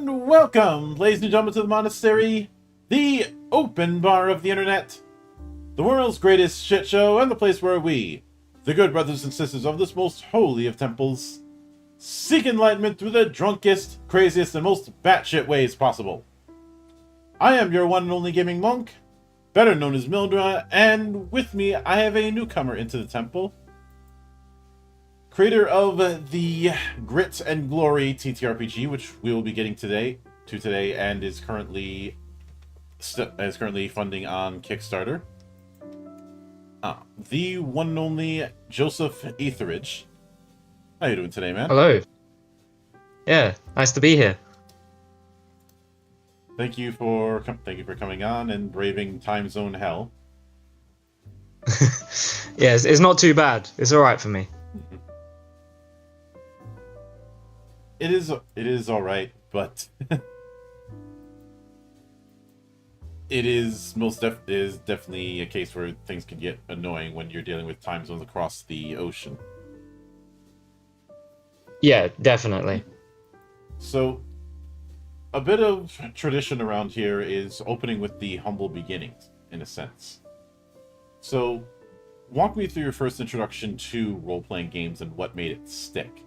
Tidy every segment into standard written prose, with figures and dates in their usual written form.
And welcome, ladies and gentlemen, to the monastery, the open bar of the internet, the world's greatest shit show, and the place where we, the good brothers and sisters of this most holy of temples, seek enlightenment through the drunkest, craziest, and most batshit ways possible. I am your one and only gaming monk, better known as Mildra, and with me I have a newcomer into the temple, creator of the Grit and Glory TTRPG, which we will be getting today, and is currently funding on Kickstarter. The one and only Joseph Etheridge. How you doing today, man? Hello. Yeah, nice to be here. Thank you for coming on and braving time zone hell. Yes, it's not too bad. It's all right for me. It is all right, but it is definitely a case where things can get annoying when you're dealing with time zones across the ocean. Yeah, definitely. So, a bit of tradition around here is opening with the humble beginnings, in a sense. So, walk me through your first introduction to role-playing games and what made it stick.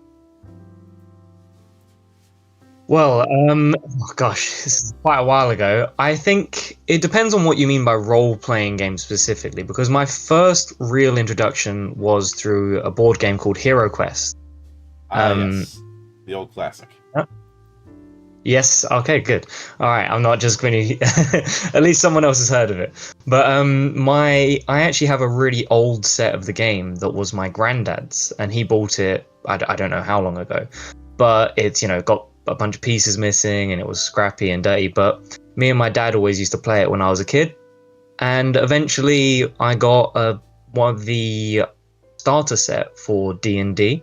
Well, oh gosh, this is quite a while ago. I think it depends on what you mean by role-playing games specifically, because my first real introduction was through a board game called Hero Quest. Yes, the old classic. Yes, okay, good. All right, I'm not just going to... At least someone else has heard of it. But I actually have a really old set of the game that was my granddad's, and he bought it, I don't know how long ago. But it's, got a bunch of pieces missing, and it was scrappy and dirty. But me and my dad always used to play it when I was a kid. And eventually I got one of the starter set for D&D.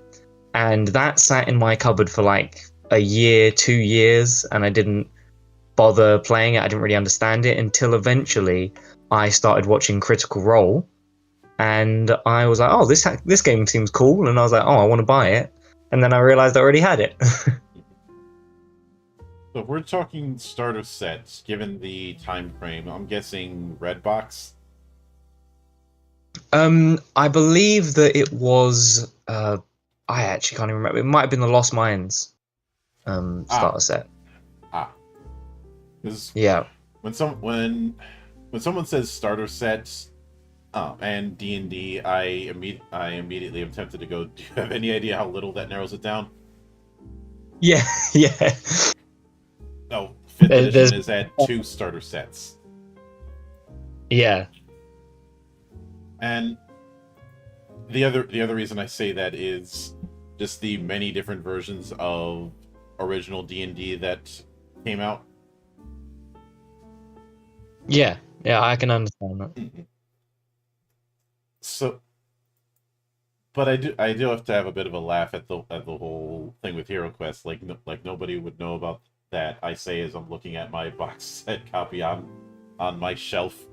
And that sat in my cupboard for like a year, 2 years, and I didn't bother playing it. I didn't really understand it until eventually I started watching Critical Role, and I was like, oh, this game seems cool, and I was like, oh, I want to buy it, and then I realized I already had it. So if we're talking starter sets, given the time frame, I'm guessing Redbox. I believe that it was I actually can't even remember. It might have been the Lost Mines starter set. Yeah. When someone says starter sets and D&D, I immediately am tempted to go, do you have any idea how little that narrows it down? Yeah, yeah. No, 5th edition has had 2 starter sets. Yeah. And the other reason I say that is just the many different versions of original D&D that came out. Yeah, I can understand that. Mm-hmm. So, but I do have to have a bit of a laugh at the whole thing with Hero Quest. Like nobody would know about that. I say as I'm looking at my box set copy on my shelf.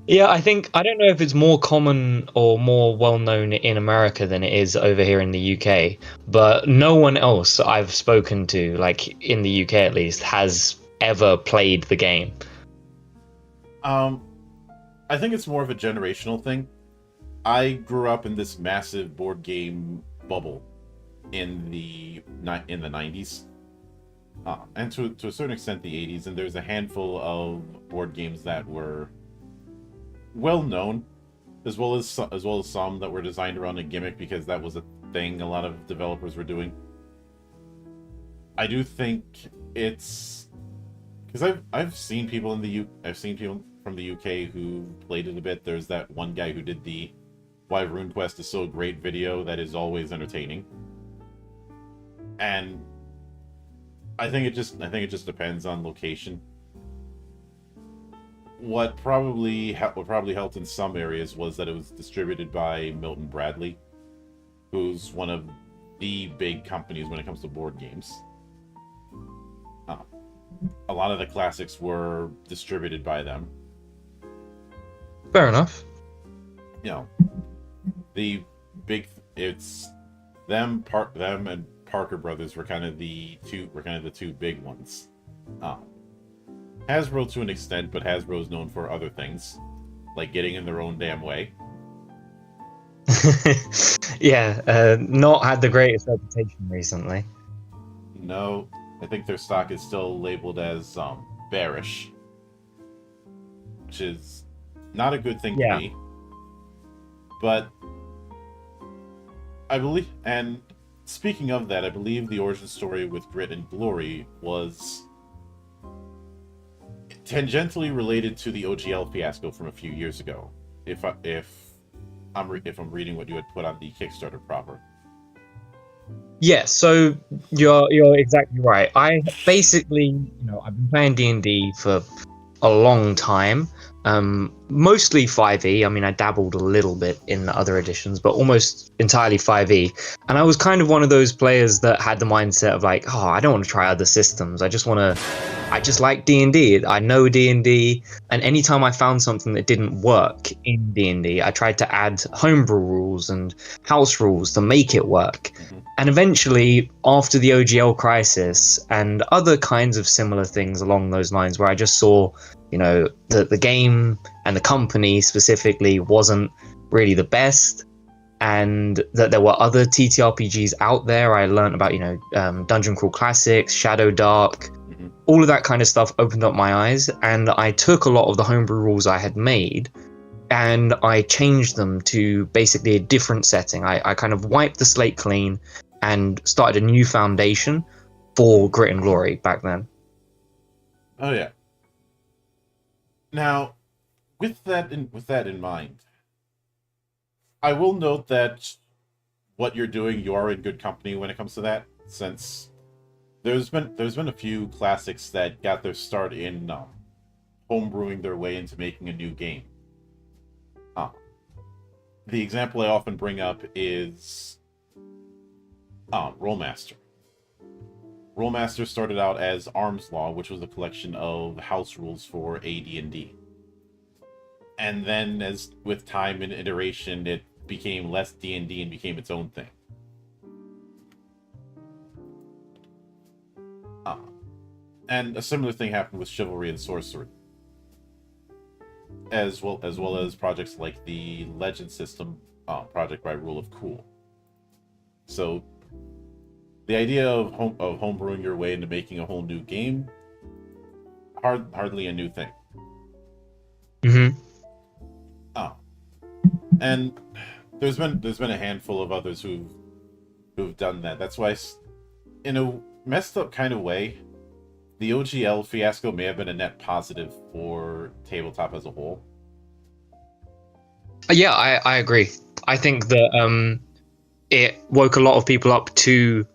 Yeah, I don't know if it's more common or more well known in America than it is over here in the UK, but no one else I've spoken to, like in the UK at least, has ever played the game. I think it's more of a generational thing. I grew up in this massive board game bubble in the 90s. And to a certain extent the 80s, and there's a handful of board games that were well known, as well as some that were designed around a gimmick because that was a thing a lot of developers were doing. I do think it's because I've seen people from the UK who played it a bit. There's that one guy who did the Why RuneQuest is so great video that is always entertaining, and I think it just depends on location. What probably helped in some areas was that it was distributed by Milton Bradley, who's one of the big companies when it comes to board games. A lot of the classics were distributed by them. Fair enough. The big it's them and Parker Brothers were kind of the two big ones. Um, Hasbro to an extent, but Hasbro is known for other things, like getting in their own damn way. Yeah, not had the greatest reputation recently. No, I think their stock is still labeled as bearish, which is not a good thing to be. But I believe, and speaking of that, I believe the origin story with Grit and Glory was tangentially related to the OGL fiasco from a few years ago. If I'm reading what you had put on the Kickstarter proper. Yeah, so you're exactly right. I basically, I've been playing D&D for a long time. Mostly 5e. I mean, I dabbled a little bit in other editions, but almost entirely 5e. And I was kind of one of those players that had the mindset of like, oh, I don't want to try other systems. I just like D&D. I know D&D, and anytime I found something that didn't work in D&D, I tried to add homebrew rules and house rules to make it work. Mm-hmm. And eventually, after the OGL crisis and other kinds of similar things along those lines, where I just saw, that the game and the company specifically wasn't really the best, and that there were other TTRPGs out there. I learned about, Dungeon Crawl Classics, Shadow Dark, all of that kind of stuff opened up my eyes, and I took a lot of the homebrew rules I had made and I changed them to basically a different setting. I kind of wiped the slate clean and started a new foundation for Grit and Glory back then. Oh yeah. Now, with that in mind, I will note that what you're doing, you are in good company when it comes to that, since there's been a few classics that got their start in homebrewing their way into making a new game. The example I often bring up is Rollmaster. Rollmaster started out as Arms Law, which was a collection of house rules for AD&D. And then, as with time and iteration, it became less D&D and became its own thing. And a similar thing happened with Chivalry and Sorcery, as well as projects like the Legend system project by Rule of Cool. So, the idea of homebrewing your way into making a whole new game, hardly a new thing. Mm-hmm. And there's been a handful of others who've done that. That's why, in a messed up kind of way, the OGL fiasco may have been a net positive for tabletop as a whole. Yeah, I agree. I think that it woke a lot of people up to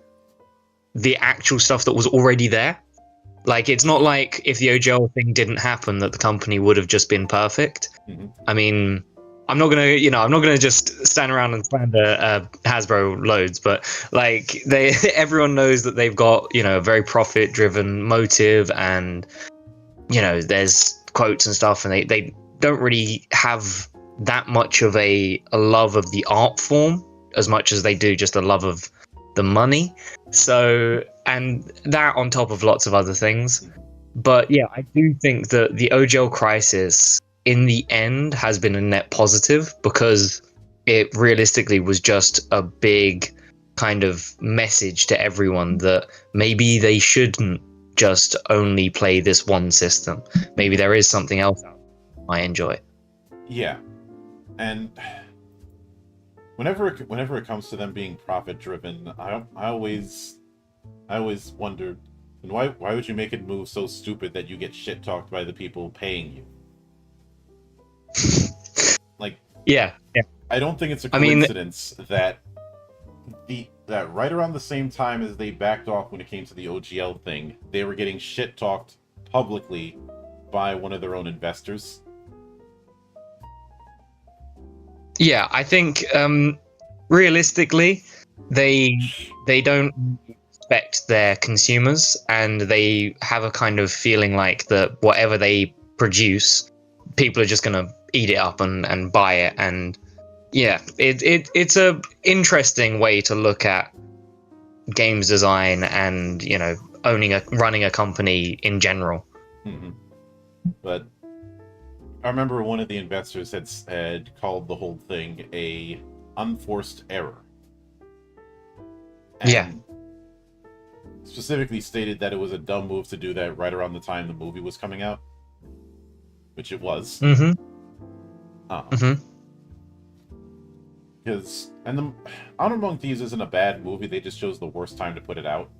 the actual stuff that was already there. Like, it's not like if the OGL thing didn't happen that the company would have just been perfect. Mm-hmm. I mean, I'm not gonna just stand around and slander Hasbro loads, but like everyone knows that they've got a very profit-driven motive, and there's quotes and stuff, and they don't really have that much of a love of the art form as much as they do just a love of the money. So, and that on top of lots of other things. But yeah, I do think that the OGL crisis in the end has been a net positive, because it realistically was just a big kind of message to everyone that maybe they shouldn't just only play this one system. Maybe there is something else I enjoy. Yeah. And whenever it comes to them being profit driven, I always wonder, and why would you make it move so stupid that you get shit talked by the people paying you? Like, yeah. I don't think it's a coincidence that right around the same time as they backed off when it came to the OGL thing, they were getting shit talked publicly by one of their own investors. Yeah, I think realistically, they don't respect their consumers, and they have a kind of feeling like that whatever they produce, people are just going to eat it up and buy it. And yeah, it's a interesting way to look at games design and running a company in general. Mm-hmm. But I remember one of the investors had called the whole thing a unforced error. And Yeah. specifically stated that it was a dumb move to do that right around the time the movie was coming out, which it was. Mm-hmm. Mm-hmm. Because the Honor Among Thieves isn't a bad movie. They just chose the worst time to put it out.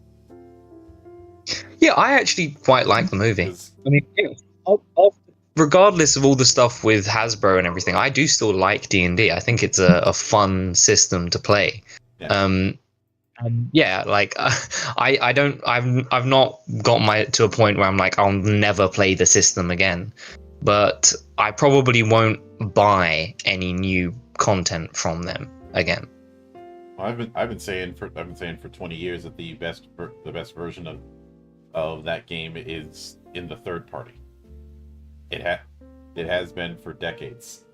Yeah, I actually quite like the movie. 'Cause- I mean, regardless of all the stuff with Hasbro and everything, I do still like D&D. I think it's a fun system to play. Yeah. Yeah, like I've not got to a point where I'm like, I'll never play the system again, but I probably won't buy any new content from them again. I've been saying for 20 years that the best version of that game is in the third party. It has been for decades.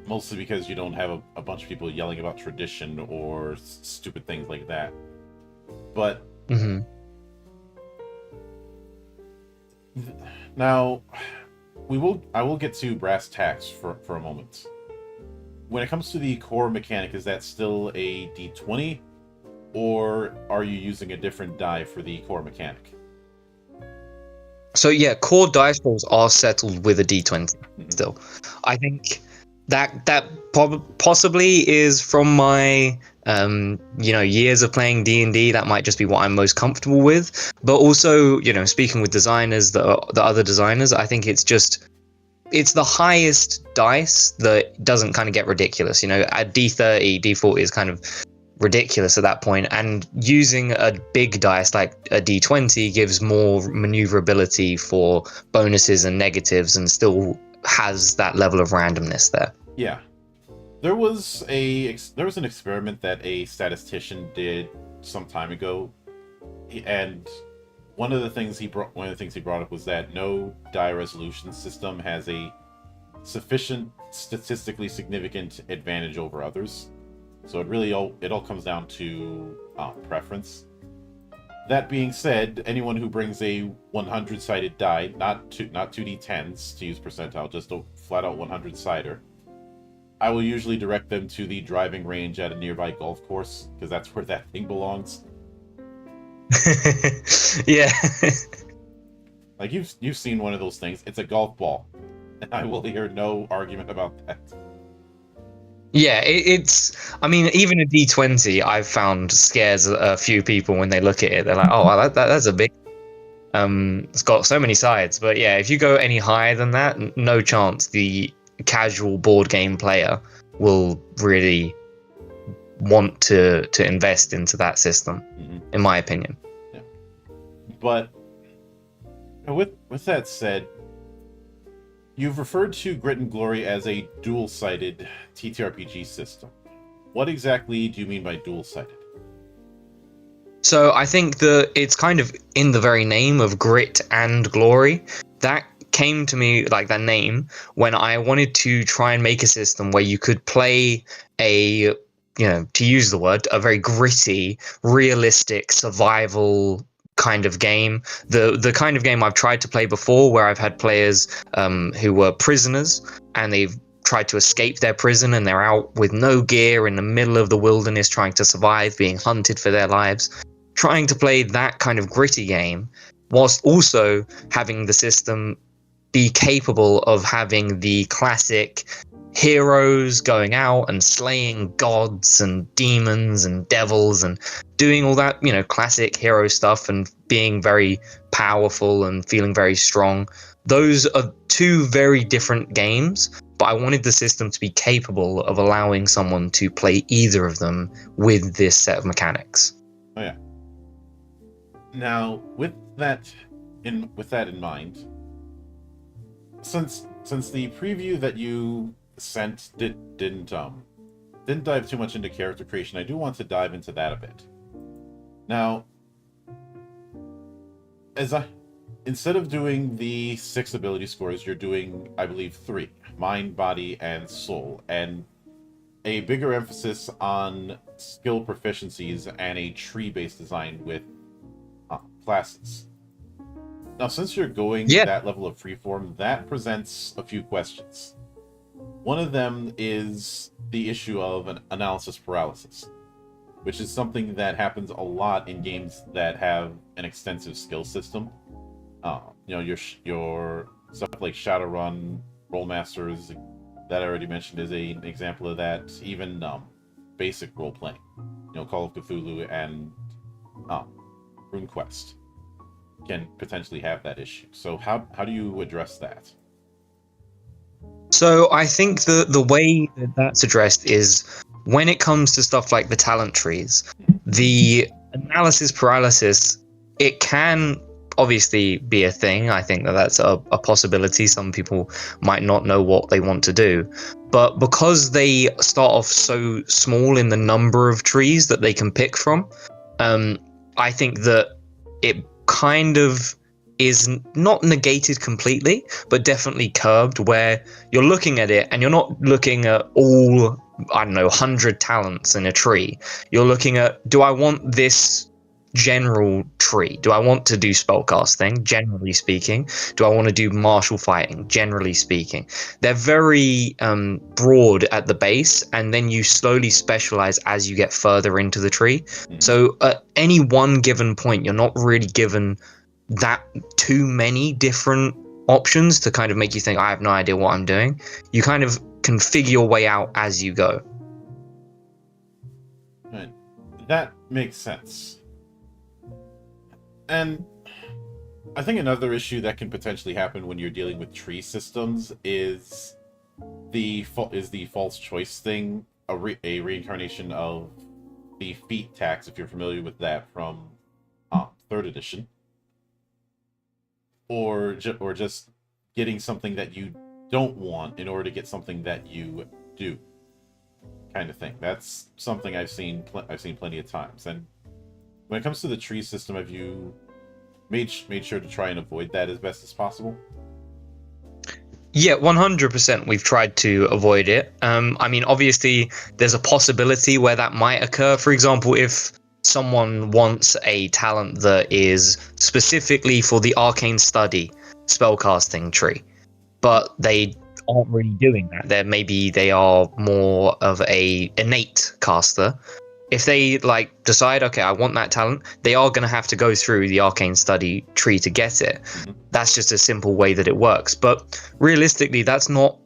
Mostly because you don't have a bunch of people yelling about tradition or stupid things like that. But now I will get to brass tacks for a moment. When it comes to the core mechanic, is that still a D20, or are you using a different die for the core mechanic? So yeah, core dice rolls are settled with a D20 still. I think that possibly is from my years of playing D&D. That might just be what I'm most comfortable with. But also, speaking with designers, the other designers, I think it's the highest dice that doesn't kind of get ridiculous. At D30, D40 is kind of ridiculous at that point, and using a big dice like a D20 gives more maneuverability for bonuses and negatives, and still has that level of randomness there. Yeah, there was an experiment that a statistician did some time ago, and one of the things he brought up was that no die resolution system has a sufficient statistically significant advantage over others. So it all comes down to preference. That being said, anyone who brings a 100-sided die, not 2d10s to use percentile, just a flat out 100-sider, I will usually direct them to the driving range at a nearby golf course, because that's where that thing belongs. Yeah. Like you've seen one of those things. It's a golf ball, and I will hear no argument about that. Yeah, I mean, even a D20 I've found scares a few people when they look at it. They're like, oh, wow, that's a big... It's got so many sides. But yeah, if you go any higher than that, no chance the casual board game player will really want to invest into that system, in my opinion. Yeah. But with that said, you've referred to Grit and Glory as a dual-sided TTRPG system. What exactly do you mean by dual-sided? So I think that it's kind of in the very name of Grit and Glory. That came to me, like that name, when I wanted to try and make a system where you could play to use the word, a very gritty, realistic survival kind of game. The kind of game I've tried to play before, where I've had players who were prisoners and they've tried to escape their prison and they're out with no gear in the middle of the wilderness trying to survive, being hunted for their lives. Trying to play that kind of gritty game whilst also having the system be capable of having the classic heroes going out and slaying gods and demons and devils and doing all that, classic hero stuff and being very powerful and feeling very strong. Those are two very different games, but I wanted the system to be capable of allowing someone to play either of them with this set of mechanics. Oh yeah. Now, with that in mind, since the preview that you sent didn't dive too much into character creation, I do want to dive into that a bit. Now, instead of doing the 6 ability scores, you're doing, I believe, 3: mind, body, and soul. And a bigger emphasis on skill proficiencies and a tree-based design with classes. Now, since you're going Yeah. that level of freeform, that presents a few questions. One of them is the issue of an analysis paralysis, which is something that happens a lot in games that have an extensive skill system. Your stuff like Shadowrun, Rollmasters, that I already mentioned, is an example of that. Even basic role playing, Call of Cthulhu and RuneQuest can potentially have that issue. So how do you address that? So I think the way that that's addressed is when it comes to stuff like the talent trees, the analysis paralysis, it can obviously be a thing. I think that that's a possibility. Some people might not know what they want to do. But because they start off so small in the number of trees that they can pick from, I think that it kind of is not negated completely, but definitely curbed, where you're looking at it and you're not looking at all, 100 talents in a tree. You're looking at, do I want this general tree? Do I want to do spellcasting, generally speaking? Do I want to do martial fighting, generally speaking? They're very broad at the base, and then you slowly specialize as you get further into the tree. Mm-hmm. So at any one given point, you're not really given that too many different options to kind of make you think, I have no idea what I'm doing. You kind of can figure your way out as you go. Right. That makes sense. And I think another issue that can potentially happen when you're dealing with tree systems is the false choice thing, a reincarnation of the feat tax, if you're familiar with that from 3rd edition. Or just getting something that you don't want in order to get something that you do, kind of thing. That's something I've seen plenty of times. And when it comes to the tree system, have you made sure to try and avoid that as best as possible? Yeah, 100%. We've tried to avoid it. Obviously, there's a possibility where that might occur. For example, if someone wants a talent that is specifically for the arcane study spellcasting tree, but they aren't really doing that. Maybe they are more of a innate caster. If they decide, okay, I want that talent, they are going to have to go through the arcane study tree to get it. Mm-hmm. That's just a simple way that it works. But realistically, that's not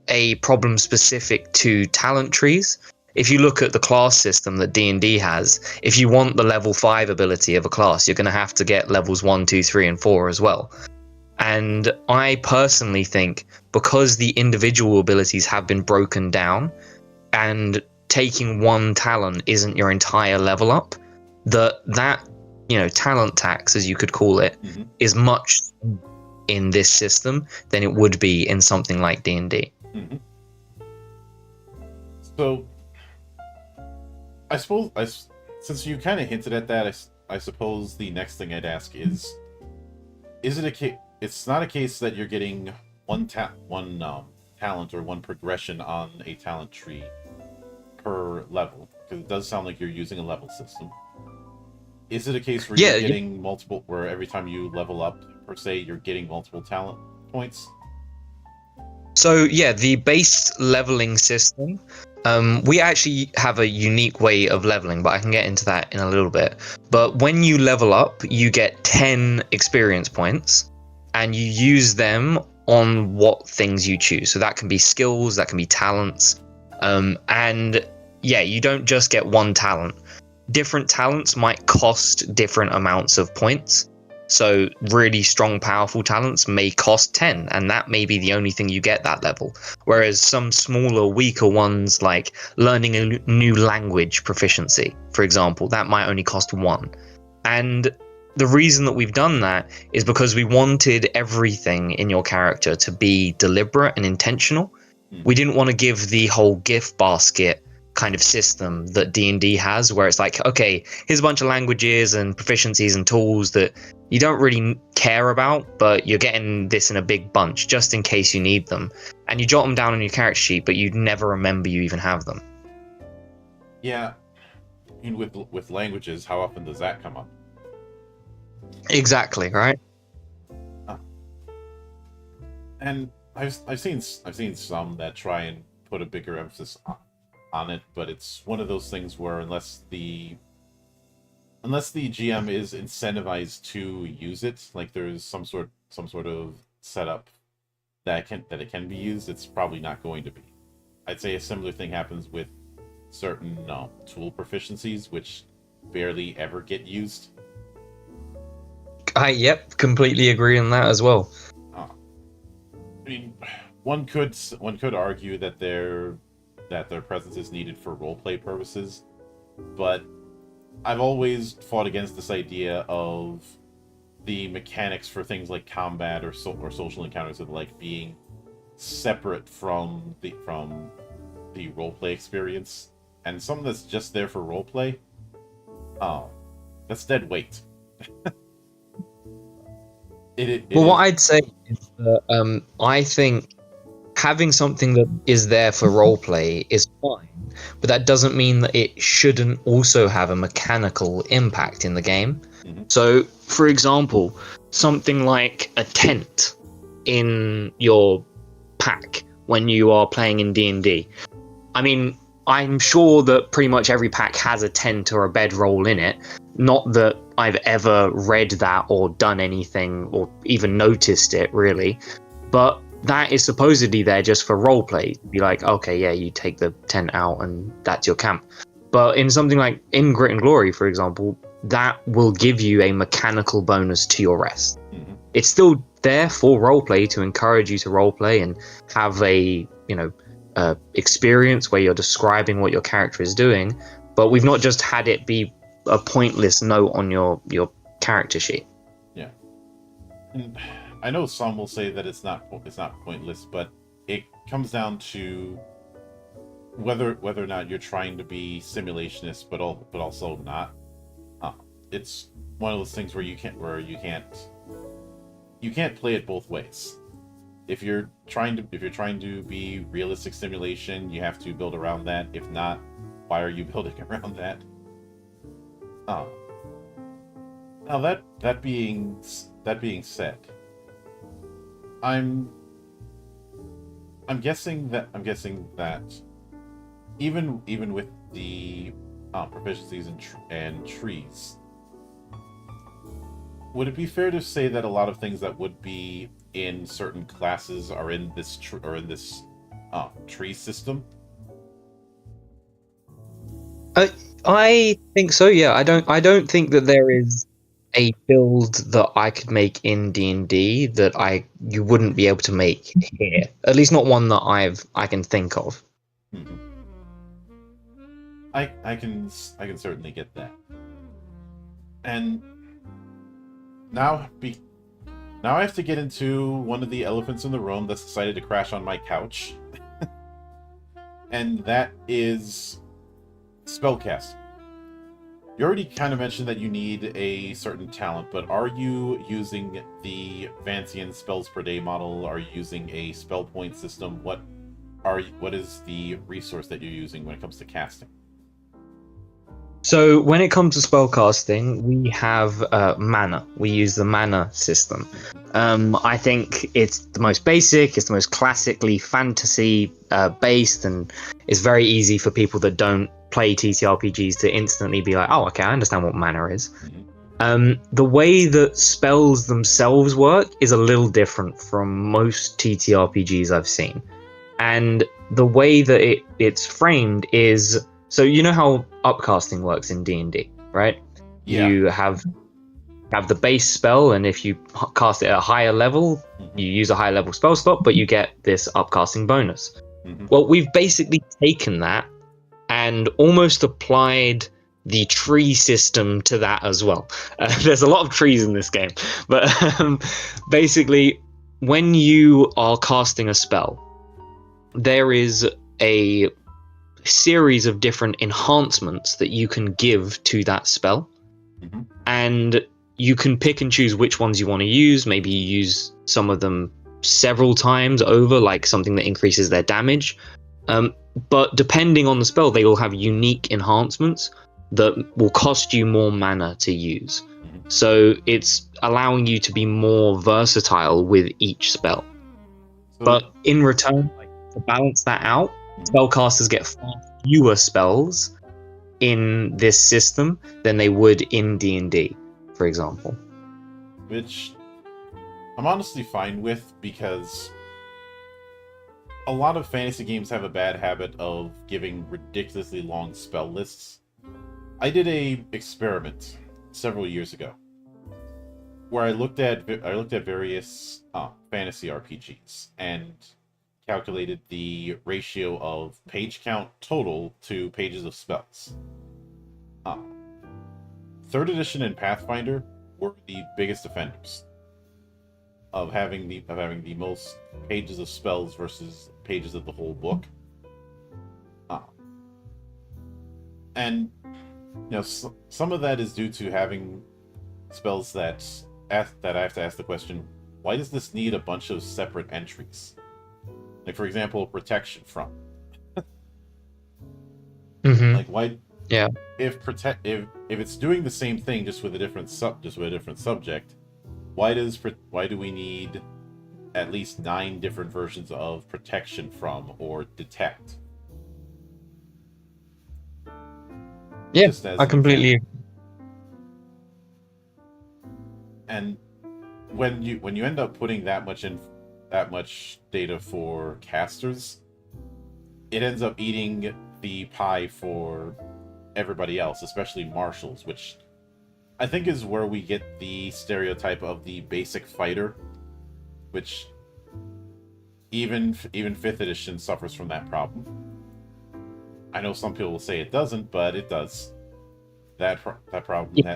a problem specific to talent trees. If you look at the class system that D&D has, if you want the level 5 ability of a class, you're going to have to get levels 1, 2, 3, and 4 as well. And I personally think because the individual abilities have been broken down and taking one talent isn't your entire level up, that talent tax, as you could call it, mm-hmm. is much in this system than it would be in something like D&D. Mm-hmm. So I suppose, since you kind of hinted at that, I suppose the next thing I'd ask is it a case? It's not a case that you're getting one talent or one progression on a talent tree per level, because it does sound like you're using a level system. Is it a case where you're getting multiple, where every time you level up, per se, you're getting multiple talent points? So yeah, the base leveling system, we actually have a unique way of leveling, but I can get into that in a little bit. But when you level up, you get 10 experience points, and you use them on what things you choose. So that can be skills, that can be talents, and yeah, you don't just get one talent. Different talents might cost different amounts of points. So really strong, powerful talents may cost 10, and that may be the only thing you get that level. Whereas some smaller, weaker ones, like learning a new language proficiency, for example, that might only cost 1. And the reason that we've done that is because we wanted everything in your character to be deliberate and intentional. We didn't want to give the whole gift basket kind of system that D&D has, where it's like, okay, here's a bunch of languages and proficiencies and tools that you don't really care about, but you're getting this in a big bunch just in case you need them. And you jot them down on your character sheet, but you'd never remember you even have them. Yeah, I mean, with languages, how often does that come up? Exactly, right? Uh, and I've seen some that try and put a bigger emphasis on it, but it's one of those things where unless the GM is incentivized to use it, like there's some sort of setup that it can be used, it's probably not going to be. I'd say a similar thing happens with certain tool proficiencies, which barely ever get used. Yep, completely agree on that as well. Uh, I mean, one could argue that their presence is needed for roleplay purposes, but I've always fought against this idea of the mechanics for things like combat or social encounters and like being separate from the roleplay experience, and something that's just there for roleplay. Oh, that's dead weight. Well, what I'd say is that I think having something that is there for roleplay is fine, but that doesn't mean that it shouldn't also have a mechanical impact in the game. Mm-hmm. So, for example, something like a tent in your pack when you are playing in D&D. I mean, I'm sure that pretty much every pack has a tent or a bedroll in it. Not that I've ever read that or done anything or even noticed it, really. But that is supposedly there just for roleplay. Be like, okay, yeah, you take the tent out and that's your camp. But in something like in Grit and Glory, for example, that will give you a mechanical bonus to your rest. Mm-hmm. It's still there for roleplay to encourage you to roleplay and have a, experience where you're describing what your character is doing. But we've not just had it be a pointless note on your character sheet. Yeah. And I know some will say that it's not pointless, but it comes down to whether or not you're trying to be simulationist, but also not. It's one of those things where you can't play it both ways. If you're trying to be realistic simulation, you have to build around that. If not, why are you building around that? Now that being said, I'm guessing that even with the proficiencies and trees, would it be fair to say that a lot of things that would be in certain classes are in this tree system? I think so. Yeah, I don't think that there is a build that I could make in D&D that you wouldn't be able to make here. At least not one that I can think of. Mm-hmm. I can certainly get that. And now I have to get into one of the elephants in the room that's decided to crash on my couch. And that is spellcasting. You already kind of mentioned that you need a certain talent, but are you using the Vancian spells per day model? Are you using a spell point system? What is the resource that you're using when it comes to casting? So when it comes to spellcasting, we have mana. We use the mana system. I think it's the most basic, it's the most classically fantasy based, and it's very easy for people that don't play TTRPGs to instantly be like, oh, okay, I understand what mana is. Mm-hmm. The way that spells themselves work is a little different from most TTRPGs I've seen. And the way that it's framed is... So you know how upcasting works in D&D, right? Yeah. You have the base spell, and if you cast it at a higher level, mm-hmm. you use a higher level spell slot, but you get this upcasting bonus. Mm-hmm. Well, we've basically taken that and almost applied the tree system to that as well. There's a lot of trees in this game, but basically, when you are casting a spell, there is a series of different enhancements that you can give to that spell. Mm-hmm. And you can pick and choose which ones you want to use. Maybe you use some of them several times over, like something that increases their damage. But depending on the spell, they will have unique enhancements that will cost you more mana to use. So it's allowing you to be more versatile with each spell. So, But in return, like, to balance that out, spellcasters get far fewer spells in this system than they would in D&D, for example. which I'm honestly fine with, because a lot of fantasy games have a bad habit of giving ridiculously long spell lists. I did a experiment several years ago where I looked at various fantasy RPGs and calculated the ratio of page count total to pages of spells. Third edition and Pathfinder were the biggest offenders of having the most pages of spells versus pages of the whole book. And some of that is due to having spells that I have to ask the question, why does this need a bunch of separate entries? Like, for example, protection from. Like, why? Yeah. If it's doing the same thing just with a different subject, why do we need at least 9 different versions of protection from or detect? Yeah, I completely agree. And when you end up putting that much data for casters, it ends up eating the pie for everybody else, especially marshals, which I think is where we get the stereotype of the basic fighter, which even 5th edition suffers from that problem. I know some people will say it doesn't, but it does. That problem. Yeah.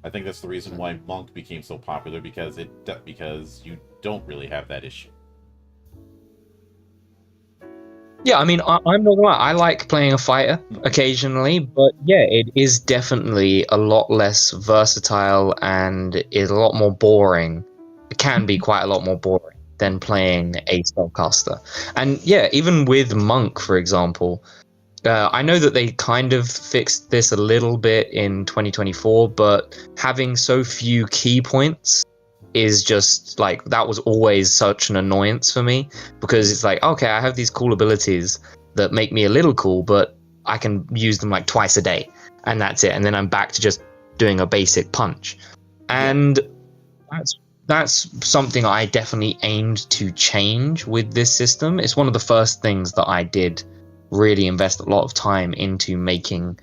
I think that's the reason why Monk became so popular, because you don't really have that issue. Yeah, I mean, I'm not gonna lie, I like playing a fighter occasionally, but yeah, it is definitely a lot less versatile and is a lot more boring. It can be quite a lot more boring than playing a spellcaster. And yeah, even with Monk, for example, I know that they kind of fixed this a little bit in 2024, but having so few key points is just like, that was always such an annoyance for me, because it's like, okay, I have these cool abilities that make me a little cool, but I can use them like twice a day and that's it, and then I'm back to just doing a basic punch. And that's something I definitely aimed to change with this system. It's one of the first things that I did really invest a lot of time into making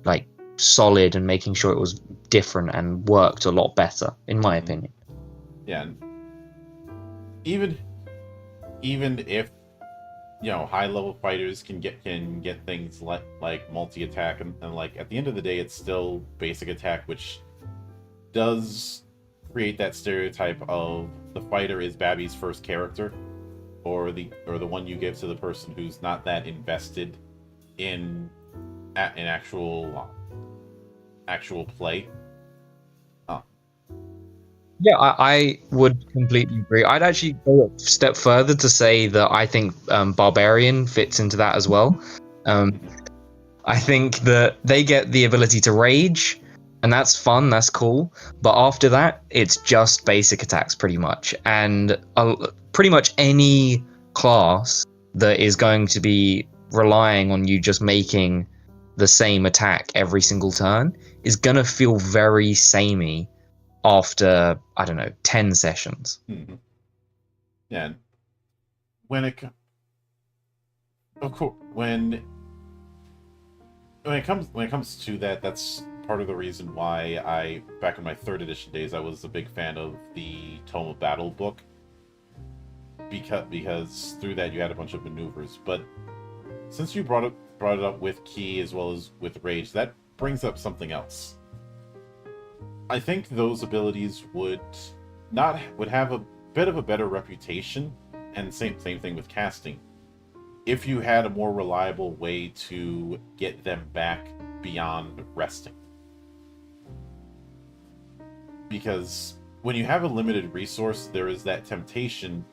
like solid and making sure it was different and worked a lot better, in my opinion. Yeah, even if high level fighters can get things like multi attack, and like at the end of the day, it's still basic attack, which does create that stereotype of the fighter is Babby's first character, or the one you give to the person who's not that invested in actual play. Yeah, I would completely agree. I'd actually go a step further to say that I think Barbarian fits into that as well. I think that they get the ability to rage, and that's fun, that's cool. But after that, it's just basic attacks pretty much. And pretty much any class that is going to be relying on you just making the same attack every single turn is going to feel very samey after, I don't know, 10 sessions. Mm-hmm. Yeah. When it comes to that, that's part of the reason why back in my 3rd edition days, I was a big fan of the Tome of Battle book, because through that you had a bunch of maneuvers. But since you brought it up with Ki as well as with Rage, that brings up something else. I think those abilities would have a bit of a better reputation, and same thing with casting, if you had a more reliable way to get them back beyond resting. Because when you have a limited resource, there is that temptation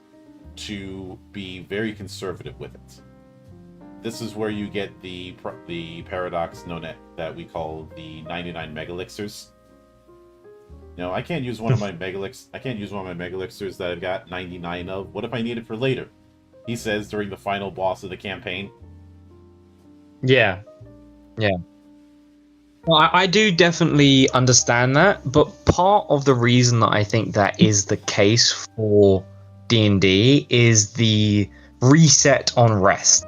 to be very conservative with it. this is where you get the paradox known that we call the 99 megalixirs. I can't use one of my megalixirs that I've got 99 of. What if I need it for later? He says during the final boss of the campaign. Yeah. Well, I do definitely understand that, but part of the reason that I think that is the case for D&D is the reset on rest.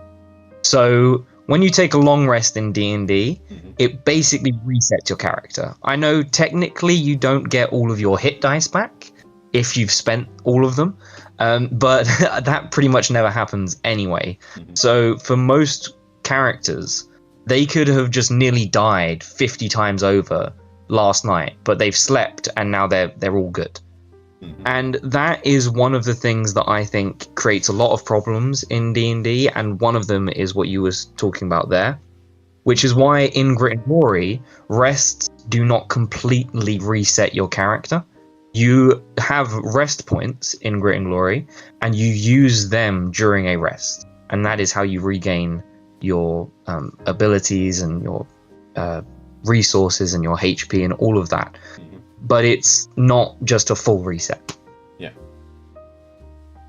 So when you take a long rest in D&D, it basically resets your character. I know technically you don't get all of your hit dice back if you've spent all of them, but that pretty much never happens anyway. So for most characters, they could have just nearly died 50 times over last night, but they've slept and now they're all good. And that is one of the things that I think creates a lot of problems in D&D, and one of them is what you were talking about there, which is why in Grit and Glory, rests do not completely reset your character. You have rest points in Grit and Glory, and you use them during a rest, and that is how you regain your abilities and your resources and your HP and all of that. But it's not just a full reset. Yeah.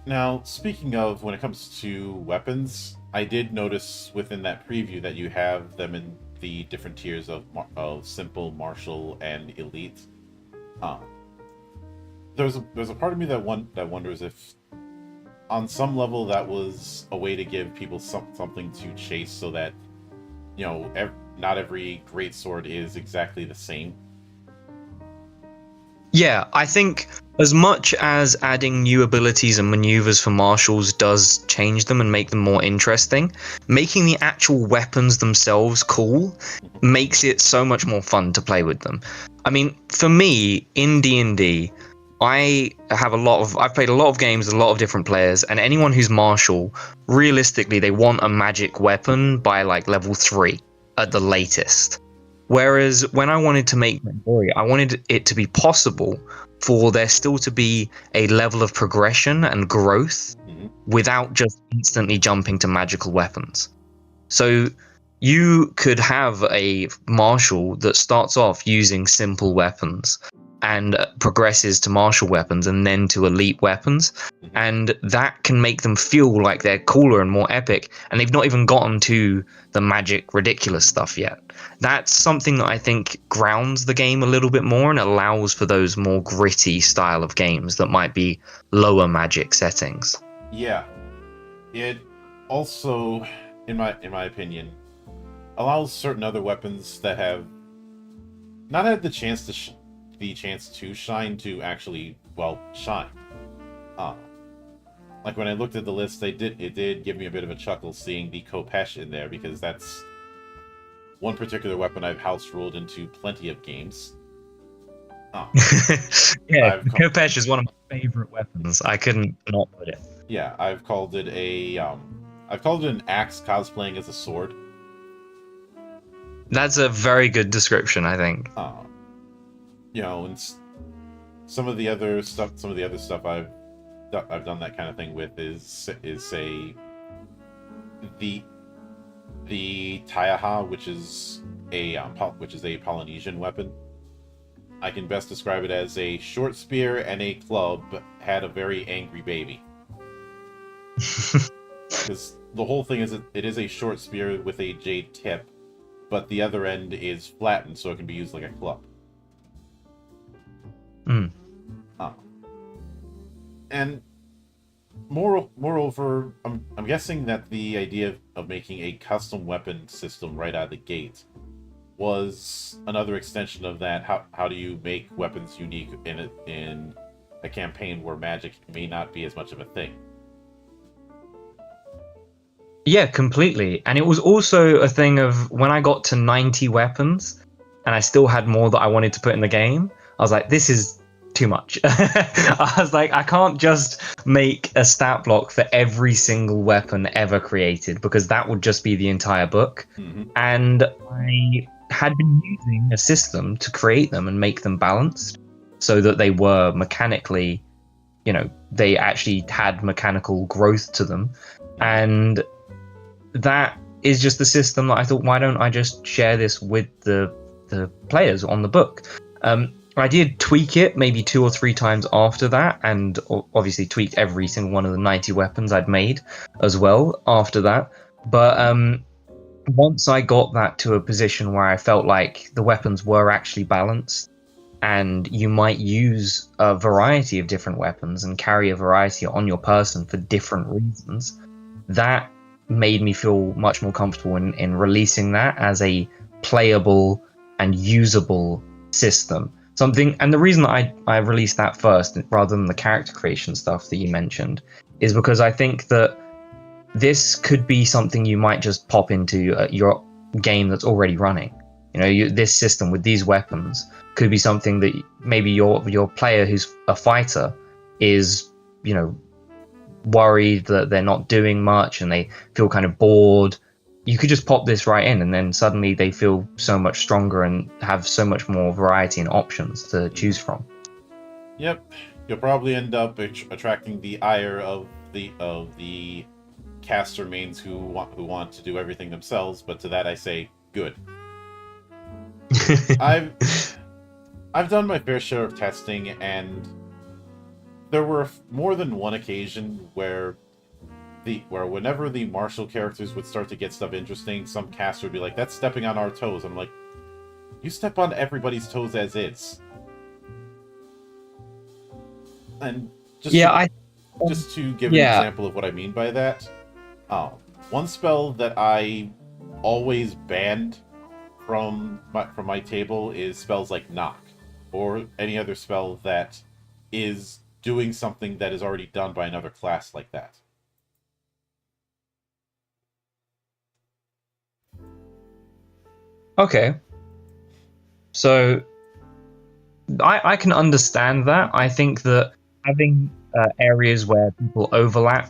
Now, speaking of when it comes to weapons, I did notice within that preview that you have them in the different tiers of simple, martial, and elite. There's a part of me that wonders if, on some level, that was a way to give people something to chase, so that not every greatsword is exactly the same. Yeah, I think as much as adding new abilities and maneuvers for martials does change them and make them more interesting, making the actual weapons themselves cool makes it so much more fun to play with them. I mean, for me, in D&D, I've played a lot of games with a lot of different players, and anyone who's martial, realistically, they want a magic weapon by like level 3 at the latest. Whereas when I wanted to make Glory, I wanted it to be possible for there still to be a level of progression and growth without just instantly jumping to magical weapons. So you could have a martial that starts off using simple weapons and progresses to martial weapons and then to elite weapons, and that can make them feel like they're cooler and more epic, and they've not even gotten to the magic ridiculous stuff yet. That's something that I think grounds the game a little bit more and allows for those more gritty style of games that might be lower magic settings. Yeah, it also, in my opinion, allows certain other weapons that have not had the chance to shine to actually shine. Like when I looked at the list, it did give me a bit of a chuckle seeing the Khopesh in there, because that's one particular weapon I've house ruled into plenty of games. Yeah, Khopesh is one of my favorite weapons. I couldn't not put it. Yeah, I've called it an axe cosplaying as a sword. That's a very good description, I think. And some of the other stuff I've done that kind of thing with is say the Taiaha, which is a Polynesian weapon. I can best describe it as a short spear and a club had a very angry baby. Because the whole thing is it is a short spear with a jade tip, but the other end is flattened so it can be used like a club. And moreover, I'm guessing that the idea of making a custom weapon system right out of the gate was another extension of that. How do you make weapons unique in a campaign where magic may not be as much of a thing? Yeah, completely. And it was also a thing of when I got to 90 weapons and I still had more that I wanted to put in the game, I was like, this is too much. I was like, I can't just make a stat block for every single weapon ever created, because that would just be the entire book. And I had been using a system to create them and make them balanced so that they were mechanically, they actually had mechanical growth to them. And that is just the system that I thought, why don't I just share this with the players on the book? I did tweak it maybe 2 or 3 times after that, and obviously tweaked every single one of the 90 weapons I'd made as well after that. But once I got that to a position where I felt like the weapons were actually balanced, and you might use a variety of different weapons and carry a variety on your person for different reasons, that made me feel much more comfortable in releasing that as a playable and usable system. And the reason I released that first rather than the character creation stuff that you mentioned is because I think that this could be something you might just pop into your game that's already running. This system with these weapons could be something that maybe your player who's a fighter is, worried that they're not doing much and they feel kind of bored. You could just pop this right in, and then suddenly they feel so much stronger and have so much more variety and options to choose from. Yep, you'll probably end up attracting the ire of the caster mains who want to do everything themselves. But to that I say, good. I've done my fair share of testing, and there were more than one occasion where whenever the martial characters would start to get stuff interesting, some caster would be like, "That's stepping on our toes." I'm like, you step on everybody's toes as is. And just to give an example of what I mean by that, one spell that I always banned from my table is spells like knock, or any other spell that is doing something that is already done by another class like that. Okay. So I can understand that. I think that having areas where people overlap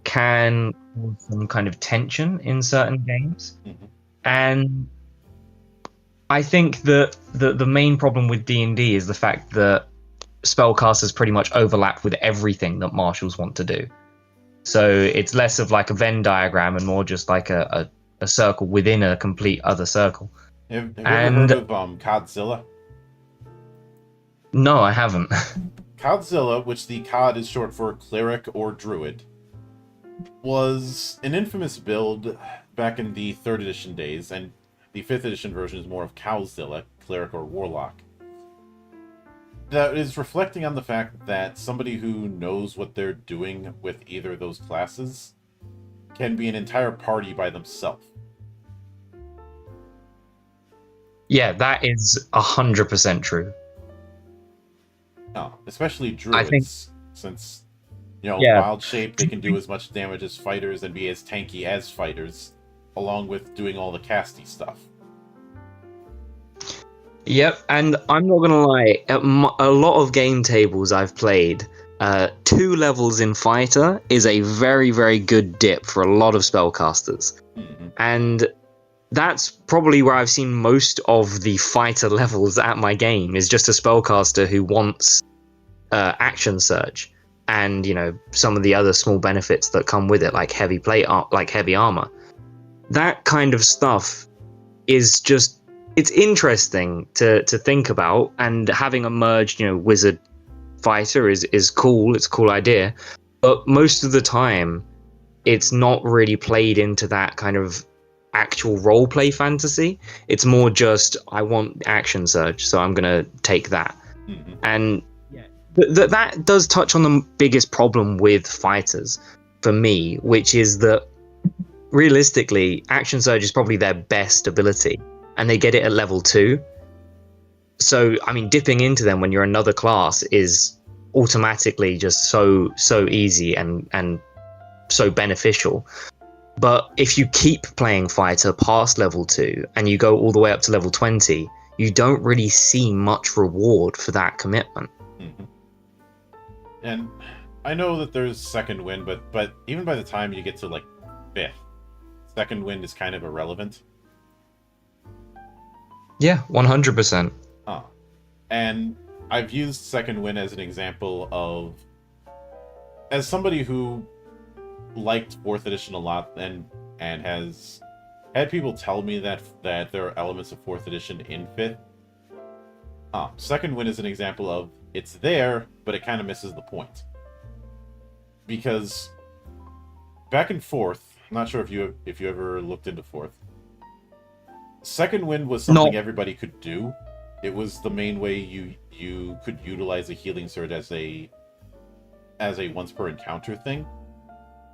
can cause some kind of tension in certain games. And I think that the main problem with D&D is the fact that spellcasters pretty much overlap with everything that martials want to do. So it's less of like a Venn diagram and more just like a circle within a complete other circle. Have you ever heard of Codzilla? No, I haven't. Codzilla, which the Cod is short for cleric or druid, was an infamous build back in the 3rd edition days, and the 5th edition version is more of Cowzilla, cleric or warlock. That is reflecting on the fact that somebody who knows what they're doing with either of those classes can be an entire party by themselves. Yeah, that is 100% true. Oh, especially druids, since, wild shape, they can do as much damage as fighters and be as tanky as fighters, along with doing all the casty stuff. Yep, and I'm not gonna lie, at a lot of game tables I've played, 2 levels in fighter is a very, very good dip for a lot of spellcasters. And that's probably where I've seen most of the fighter levels at my game, is just a spellcaster who wants action surge and some of the other small benefits that come with it, like heavy heavy armor. That kind of stuff is just, it's interesting to think about, and having a merged wizard fighter is cool. It's a cool idea, but most of the time it's not really played into that kind of actual roleplay fantasy. It's more just, I want action surge, so I'm gonna take that. And that does touch on the biggest problem with fighters for me, which is that realistically action surge is probably their best ability, and they get it at level 2. So I mean, dipping into them when you're another class is automatically just so easy and so beneficial. But if you keep playing fighter past level 2 and you go all the way up to level 20, you don't really see much reward for that commitment. And I know that there's second wind, but even by the time you get to like 5th, second wind is kind of irrelevant. Yeah, 100%. And I've used second wind as an example of, as somebody who liked 4th edition a lot and has had people tell me that there are elements of 4th edition in 5th. Second Wind is an example of it's there, but it kind of misses the point. Because back in 4th, I'm not sure if you ever looked into 4th. Second Wind was something everybody could do. It was the main way you could utilize a healing surge as a once per encounter thing,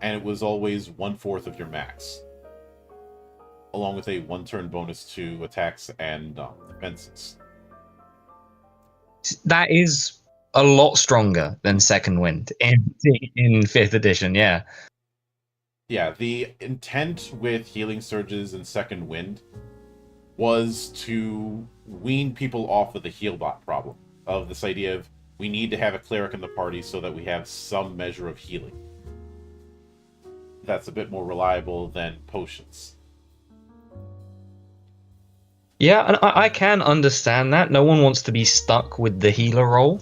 and it was always 1/4 of your max, along with a 1-turn bonus to attacks and defenses. That is a lot stronger than Second Wind in 5th edition. Yeah. Yeah, the intent with healing surges in Second Wind was to wean people off of the healbot problem, of this idea of we need to have a cleric in the party so that we have some measure of healing. That's a bit more reliable than potions. Yeah, and I can understand that. No one wants to be stuck with the healer role.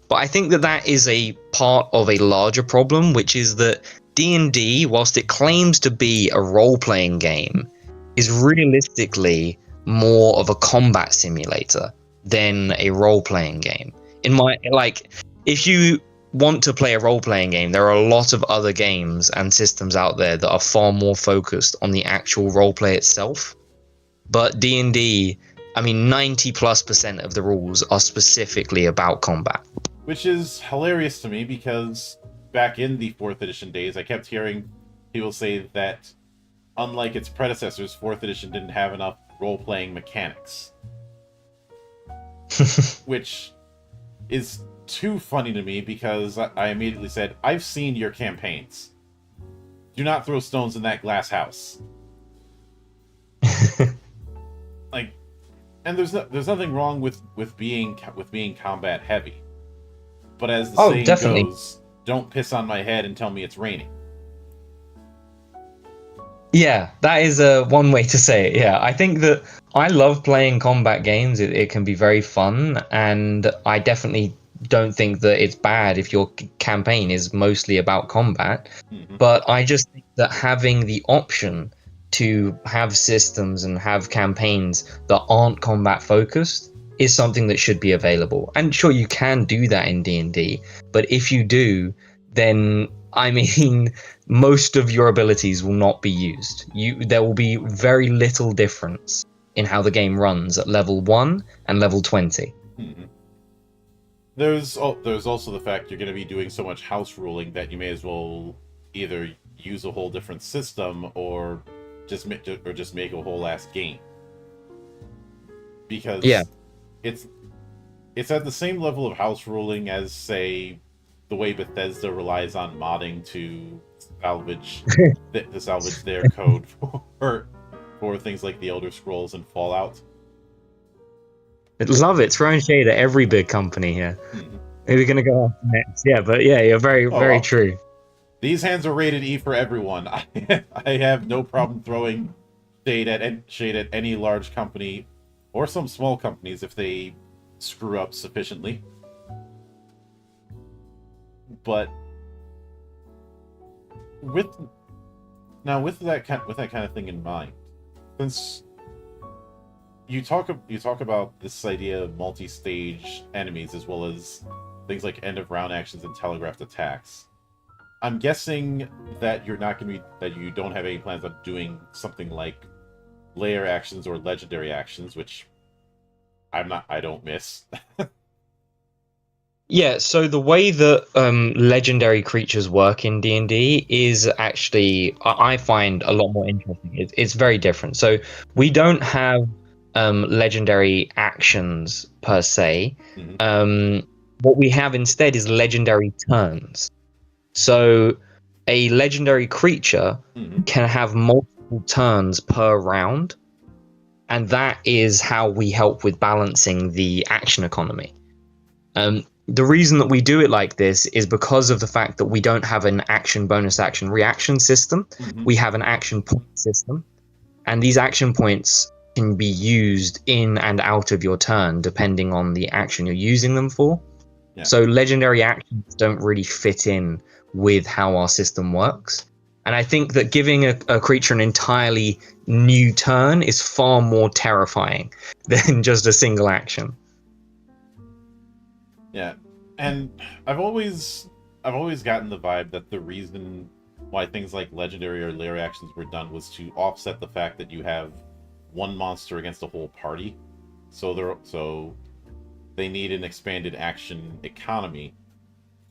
But I think that is a part of a larger problem, which is that D&D, whilst it claims to be a role-playing game, is realistically more of a combat simulator than a role-playing game. If you want to play a role-playing game, there are a lot of other games and systems out there that are far more focused on the actual roleplay itself. But D&D, 90+% of the rules are specifically about combat. Which is hilarious to me, because back in the 4th edition days, I kept hearing people say that, unlike its predecessors, 4th edition didn't have enough role-playing mechanics. Which is too funny to me, because I immediately said, I've seen your campaigns. Do not throw stones in that glass house. And there's nothing wrong with being combat heavy. But as the saying goes, don't piss on my head and tell me it's raining. Yeah, that is one way to say it. Yeah, I think that I love playing combat games. It can be very fun, and I definitely don't think that it's bad if your campaign is mostly about combat. Mm-hmm. But I just think that having the option to have systems and have campaigns that aren't combat focused is something that should be available. And sure, you can do that in D&D, but if you do, then most of your abilities will not be used. There will be very little difference in how the game runs at level 1 and level 20. Mm-hmm. There's also the fact you're going to be doing so much house ruling that you may as well either use a whole different system or just make a whole ass game. Because it's at the same level of house ruling as, say, the way Bethesda relies on modding to salvage their code for things like the Elder Scrolls and Fallout. I love it. Throwing shade at every big company here. Mm-hmm. Maybe we're gonna go off next. Yeah, but yeah, you're very true. These hands are rated E for everyone. I have no problem throwing shade at any large company or some small companies if they screw up sufficiently. But with that kind of thing in mind, since you talk about this idea of multi-stage enemies as well as things like end of round actions and telegraphed attacks, I'm guessing that you don't have any plans on doing something like layer actions or legendary actions, which I don't miss. Yeah, so the way that legendary creatures work in D&D is actually, I find, a lot more interesting. It's very different. So we don't have legendary actions per se. Mm-hmm. What we have instead is legendary turns. So a legendary creature can have multiple turns per round, and that is how we help with balancing the action economy. The reason that we do it like this is because of the fact that we don't have an action, bonus action, reaction system. Mm-hmm. We have an action point system, and these action points can be used in and out of your turn depending on the action you're using them for. Yeah. So legendary actions don't really fit in with how our system works. And I think that giving a creature an entirely new turn is far more terrifying than just a single action. Yeah, and I've always gotten the vibe that the reason why things like legendary or lair actions were done was to offset the fact that you have one monster against a whole party. So they need an expanded action economy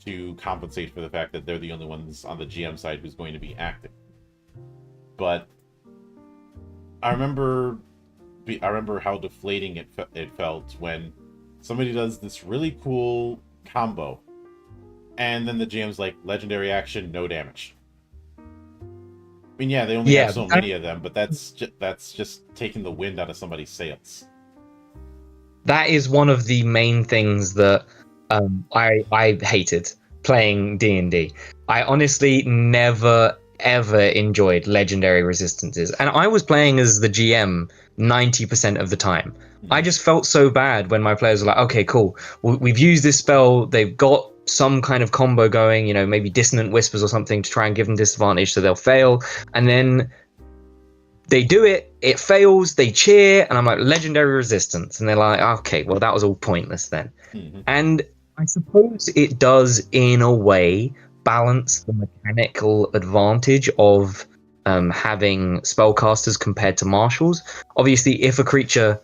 to compensate for the fact that they're the only ones on the GM side who's going to be active. But I remember how deflating it felt when somebody does this really cool combo, and then the GM's like, legendary action, no damage. I mean, yeah, they only have so many of them, but that's just taking the wind out of somebody's sails. That is one of the main things that I hated playing D&D. I honestly never ever enjoyed legendary resistances, and I was playing as the GM 90% of the time. I just felt so bad when my players were like, okay, cool, we've used this spell, they've got some kind of combo going, you know, maybe Dissonant Whispers or something to try and give them disadvantage so they'll fail, and then they do it, it fails, they cheer, and I'm like, legendary resistance, and they're like, okay, well, that was all pointless then. And I suppose it does, in a way, balance the mechanical advantage of having spellcasters compared to marshals. Obviously, if a creature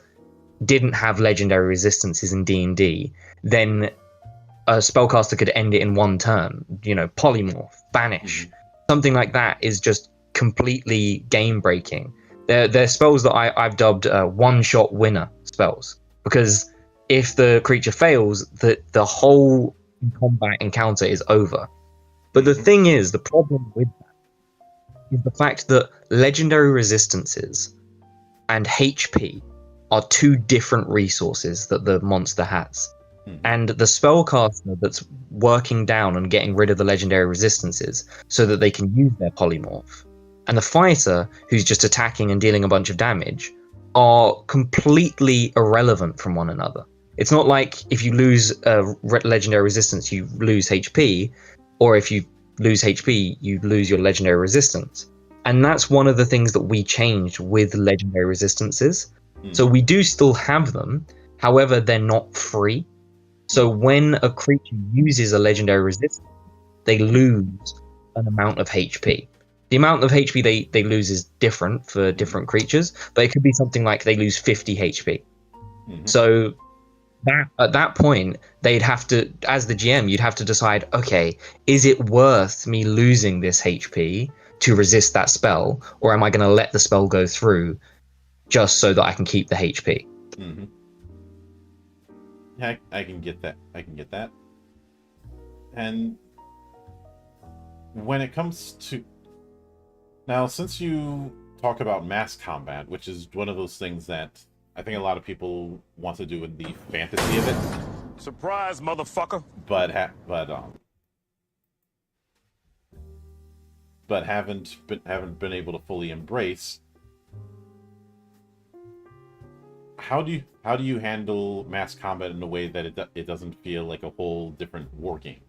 didn't have legendary resistances in D&D, then a spellcaster could end it in one turn. You know, polymorph, banish, something like that is just completely game breaking. They're spells that I've dubbed one-shot winner spells, because if the creature fails, the whole combat encounter is over. But the thing is, the problem with that is the fact that legendary resistances and HP are two different resources that the monster has. And the spellcaster that's working down and getting rid of the legendary resistances so that they can use their polymorph, and the fighter who's just attacking and dealing a bunch of damage, are completely irrelevant from one another. It's not like if you lose a legendary resistance, you lose HP, or if you lose HP, you lose your legendary resistance. And that's one of the things that we changed with legendary resistances. So we do still have them, however, they're not free. So when a creature uses a legendary resistance, they lose an amount of HP. The amount of HP they lose is different for different creatures, but it could be something like they lose 50 HP. So at that point, they'd have to, as the GM, you'd have to decide, okay, is it worth me losing this HP to resist that spell, or am I going to let the spell go through just so that I can keep the HP? Yeah, I can get that. And when it comes to... Now, since you talk about mass combat, which is one of those things that I think a lot of people want to do in the fantasy of it. Surprise, motherfucker! But haven't been able to fully embrace. How do you handle mass combat in a way that it doesn't feel like a whole different war game?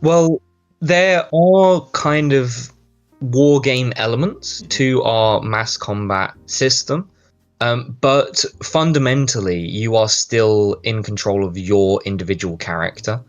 Well, there are kind of war game elements to our mass combat system, but fundamentally you are still in control of your individual character.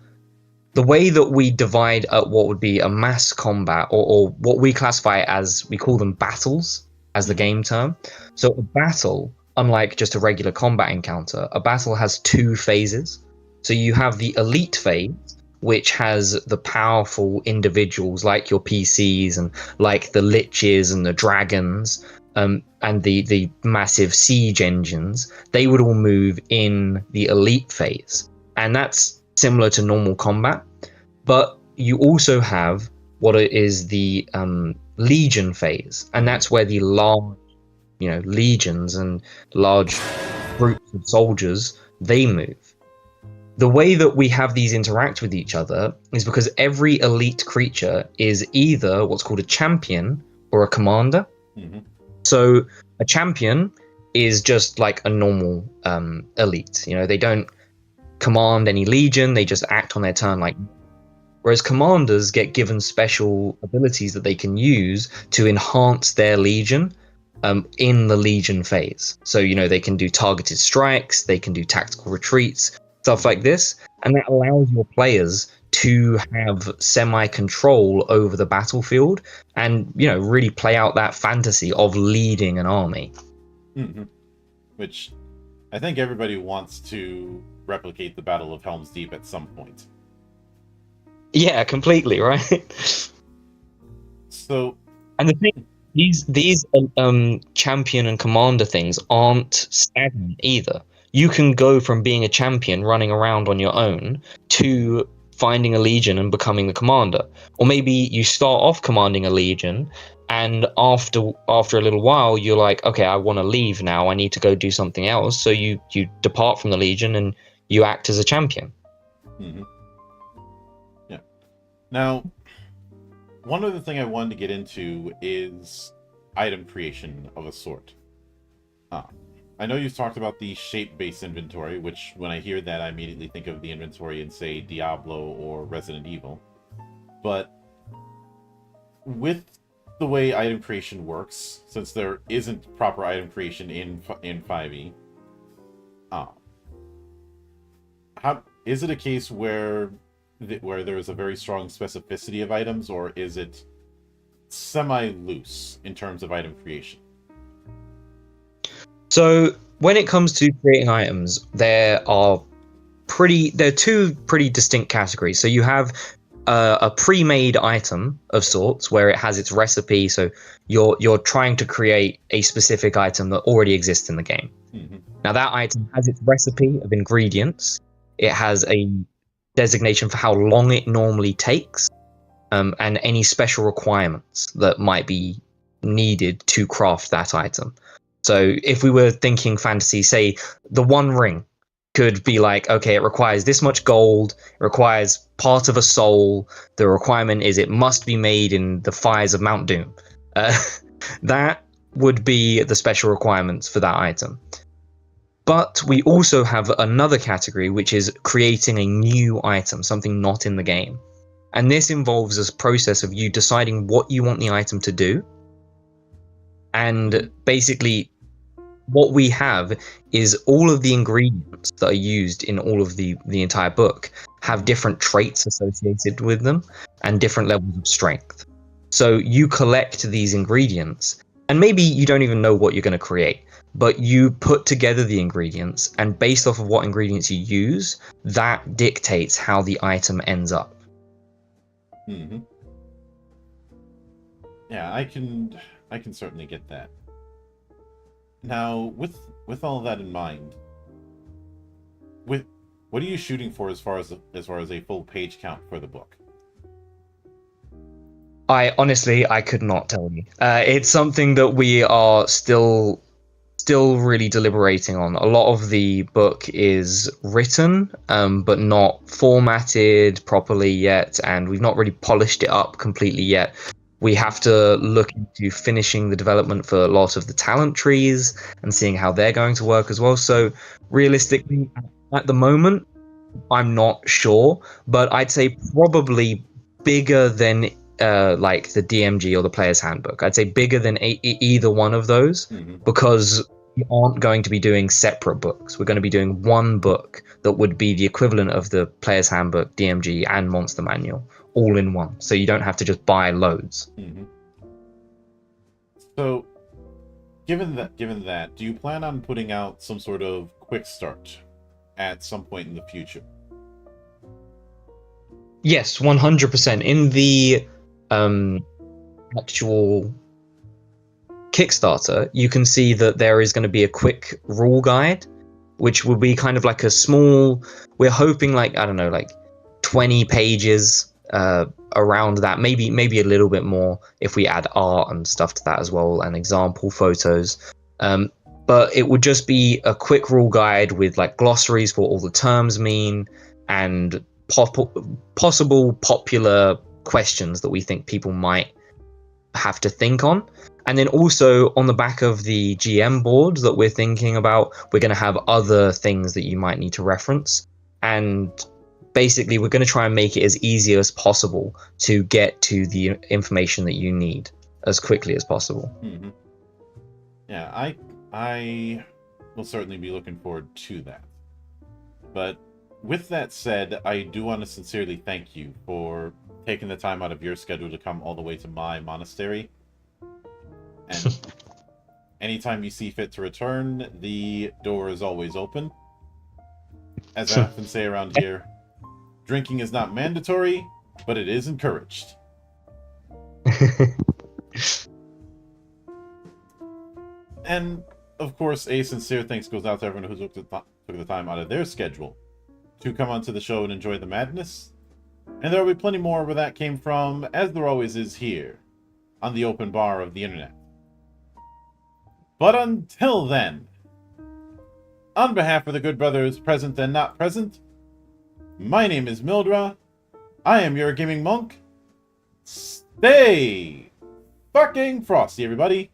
The way that we divide up what would be a mass combat, or what we classify as, we call them battles as the game term. So a battle, unlike just a regular combat encounter, a battle has two phases. So you have the elite phase, which has the powerful individuals like your PCs and like the liches and the dragons, and the massive siege engines. They would all move in the elite phase, and that's similar to normal combat. But you also have what is the legion phase, and that's where the large, legions and large groups of soldiers, they move. The way that we have these interact with each other is because every elite creature is either what's called a champion or a commander. So a champion is just like a normal elite. They don't command any legion, they just act on their turn. Like, whereas commanders get given special abilities that they can use to enhance their legion in the legion phase. So, they can do targeted strikes, they can do tactical retreats, stuff like this, and that allows your players to have semi-control over the battlefield and, really play out that fantasy of leading an army. Mm-hmm. Which I think everybody wants to replicate the Battle of Helm's Deep at some point. Yeah, completely, right? So, and the thing, these champion and commander things aren't stagnant either. You can go from being a champion running around on your own to finding a legion and becoming the commander. Or maybe you start off commanding a legion, and after a little while you're like, okay, I want to leave now, I need to go do something else. So you depart from the legion and you act as a champion. Mm-hmm. Yeah. Now, one other thing I wanted to get into is item creation of a sort. I know you've talked about the shape-based inventory, which when I hear that, I immediately think of the inventory in, say, Diablo or Resident Evil. But with the way item creation works, since there isn't proper item creation in 5e, how is it a case where there is a very strong specificity of items, or is it semi-loose in terms of item creation? So when it comes to creating items, there are two pretty distinct categories. So you have a pre-made item of sorts where it has its recipe. So you're trying to create a specific item that already exists in the game. Mm-hmm. Now that item has its recipe of ingredients. It has a designation for how long it normally takes, and any special requirements that might be needed to craft that item. So if we were thinking fantasy, say the One Ring could be like, okay, it requires this much gold, it requires part of a soul, the requirement is it must be made in the fires of Mount Doom. That would be the special requirements for that item. But we also have another category, which is creating a new item, something not in the game. And this involves a process of you deciding what you want the item to do. And basically, what we have is all of the ingredients that are used in all of the entire book have different traits associated with them and different levels of strength. So you collect these ingredients, and maybe you don't even know what you're going to create, but you put together the ingredients, and based off of what ingredients you use, that dictates how the item ends up. Mm-hmm. Yeah, I can certainly get that. Now, with all of that in mind, what are you shooting for as far as a full page count for the book? I could not tell you. It's something that we are still really deliberating on. A lot of the book is written, but not formatted properly yet, and we've not really polished it up completely yet. We have to look into finishing the development for a lot of the talent trees and seeing how they're going to work as well. So realistically, at the moment, I'm not sure, but I'd say probably bigger than like the DMG or the Player's Handbook. I'd say bigger than either one of those, because we aren't going to be doing separate books. We're going to be doing one book that would be the equivalent of the Player's Handbook, DMG, and Monster Manual, all in one. So you don't have to just buy loads. Mm-hmm. So, given that, do you plan on putting out some sort of quick start at some point in the future? Yes, 100%. In the actual Kickstarter, you can see that there is going to be a quick rule guide, which will be kind of like a small, we're hoping like, I don't know, like 20 pages around that, maybe a little bit more if we add art and stuff to that as well, and example photos. But it would just be a quick rule guide with like glossaries for what all the terms mean, and possible popular questions that we think people might have to think on. And then also on the back of the GM board that we're thinking about, we're going to have other things that you might need to reference. And basically we're going to try and make it as easy as possible to get to the information that you need as quickly as possible. Mm-hmm. Yeah, I will certainly be looking forward to that. But with that said, I do want to sincerely thank you for taking the time out of your schedule to come all the way to my monastery. And anytime you see fit to return, the door is always open. As I often say around here, drinking is not mandatory, but it is encouraged. And, of course, a sincere thanks goes out to everyone who took the time out of their schedule to come onto the show and enjoy the madness. And there will be plenty more where that came from, as there always is here, on the open bar of the internet. But until then, on behalf of the good brothers present and not present, my name is Mildra. I am your gaming monk. Stay fucking frosty, everybody.